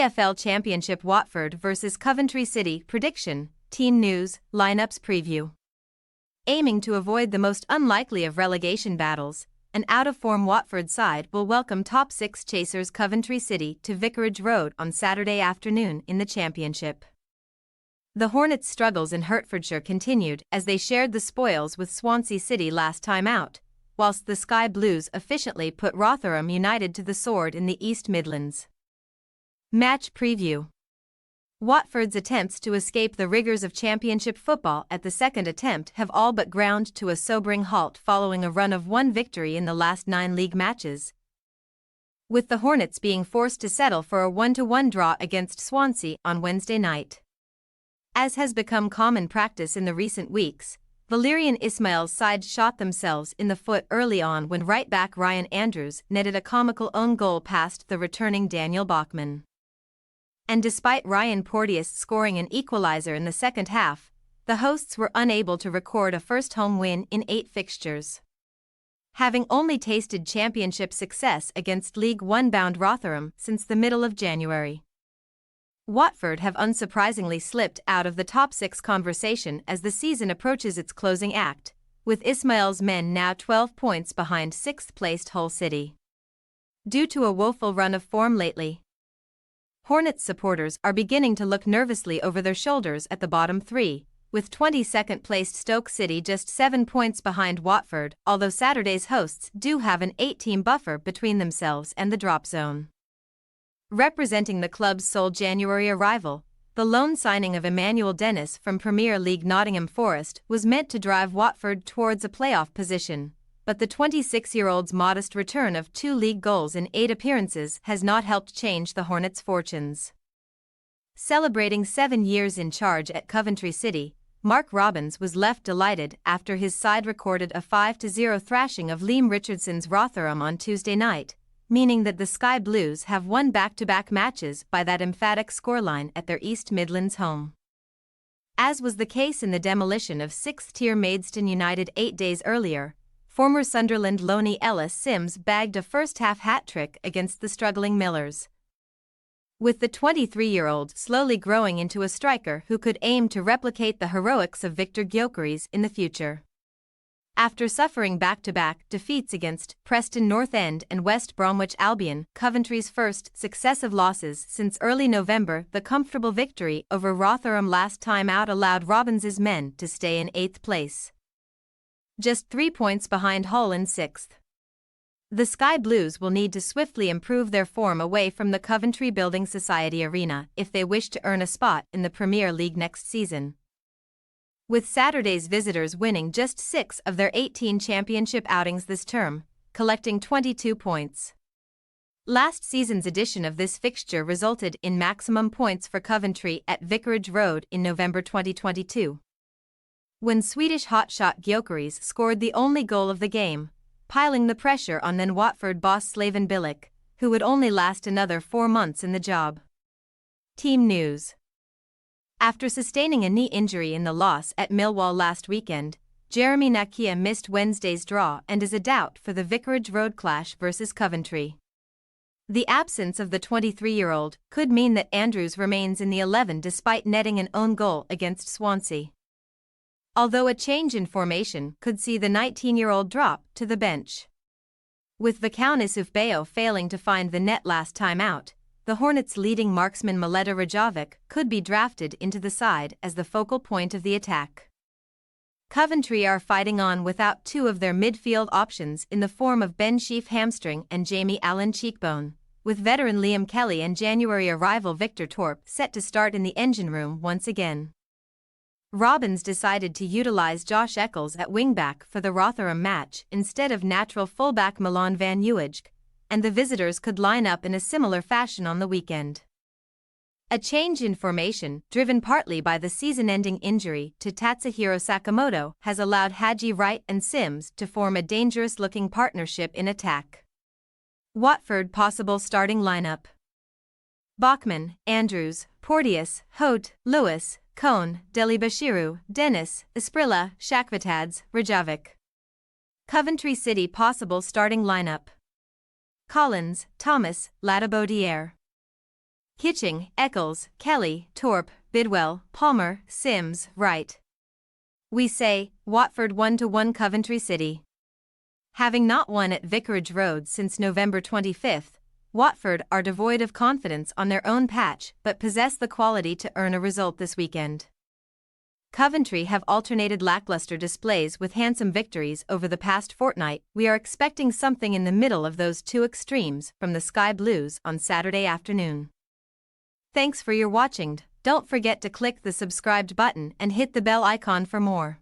EFL Championship Watford vs Coventry City prediction, team news, lineups preview. Aiming to avoid the most unlikely of relegation battles, an out-of-form Watford side will welcome top-six chasers Coventry City to Vicarage Road on Saturday afternoon in the Championship. The Hornets' struggles in Hertfordshire continued as they shared the spoils with Swansea City last time out, whilst the Sky Blues efficiently put Rotherham United to the sword in the East Midlands. Match preview. Watford's attempts to escape the rigours of Championship football at the second attempt have all but ground to a sobering halt following a run of one victory in the last 9 league matches, with the Hornets being forced to settle for a 1-1 draw against Swansea on Wednesday night. As has become common practice in the recent weeks, Valérien Ismaël's side shot themselves in the foot early on when right-back Ryan Andrews netted a comical own goal past the returning Daniel Bachmann. And despite Ryan Porteous scoring an equaliser in the second half, the hosts were unable to record a first home win in 8 fixtures. Having only tasted Championship success against League One-bound Rotherham since the middle of January. Watford have unsurprisingly slipped out of the top 6 conversation as the season approaches its closing act, with Ismaël's men now 12 points behind 6th-placed Hull City. Due to a woeful run of form lately, Hornets supporters are beginning to look nervously over their shoulders at the bottom 3, with 22nd-placed Stoke City just 7 points behind Watford, although Saturday's hosts do have an 8-team buffer between themselves and the drop zone. Representing the club's sole January arrival, the loan signing of Emmanuel Dennis from Premier League Nottingham Forest was meant to drive Watford towards a playoff position, but the 26-year-old's modest return of 2 league goals in 8 appearances has not helped change the Hornets' fortunes. Celebrating 7 years in charge at Coventry City, Mark Robins was left delighted after his side recorded a 5-0 thrashing of Liam Richardson's Rotherham on Tuesday night, meaning that the Sky Blues have won back-to-back matches by that emphatic scoreline at their East Midlands home. As was the case in the demolition of 6th-tier Maidstone United 8 days earlier, former Sunderland loanee Ellis Sims bagged a first-half hat-trick against the struggling Millers, with the 23-year-old slowly growing into a striker who could aim to replicate the heroics of Victor Gyökeres in the future. After suffering back-to-back defeats against Preston North End and West Bromwich Albion, Coventry's first successive losses since early November, the comfortable victory over Rotherham last time out allowed Robins's men to stay in 8th place, just 3 points behind Hull in 6th. The Sky Blues will need to swiftly improve their form away from the Coventry Building Society Arena if they wish to earn a spot in the Premier League next season, with Saturday's visitors winning just 6 of their 18 Championship outings this term, collecting 22 points. Last season's edition of this fixture resulted in maximum points for Coventry at Vicarage Road in November 2022, when Swedish hotshot Gyökeres scored the only goal of the game, piling the pressure on then Watford boss Slaven Bilic, who would only last another 4 months in the job. Team news. After sustaining a knee injury in the loss at Millwall last weekend, Jeremy Nakia missed Wednesday's draw and is a doubt for the Vicarage Road clash versus Coventry. The absence of the 23-year-old could mean that Andrews remains in the 11 despite netting an own goal against Swansea, although a change in formation could see the 19-year-old drop to the bench. With Vakau Isufbayo failing to find the net last time out, the Hornets' leading marksman Mileta Rajovic could be drafted into the side as the focal point of the attack. Coventry are fighting on without 2 of their midfield options in the form of Ben Sheaf hamstring and Jamie Allen cheekbone, with veteran Liam Kelly and January arrival Victor Torp set to start in the engine room once again. Robins decided to utilise Josh Eccles at wingback for the Rotherham match instead of natural fullback Milan van Uwijk, and the visitors could line up in a similar fashion on the weekend. A change in formation, driven partly by the season-ending injury to Tatsuhiro Sakamoto, has allowed Haji Wright and Sims to form a dangerous-looking partnership in attack. Watford possible starting lineup: Bachmann, Andrews, Porteous, Hote, Lewis, Cohn, Delibashiru, Dennis, Esprilla, Shakvatads, Rajovic. Coventry City possible starting lineup: Collins, Thomas, Ladabodiere. Kitching, Eccles, Kelly, Torp, Bidwell, Palmer, Sims, Wright. We say, Watford 1-1 Coventry City. Having not won at Vicarage Road since November 25, Watford are devoid of confidence on their own patch but possess the quality to earn a result this weekend. Coventry have alternated lackluster displays with handsome victories over the past fortnight. We are expecting something in the middle of those two extremes from the Sky Blues on Saturday afternoon. Thanks for your watching. Don't forget to click the subscribed button and hit the bell icon for more.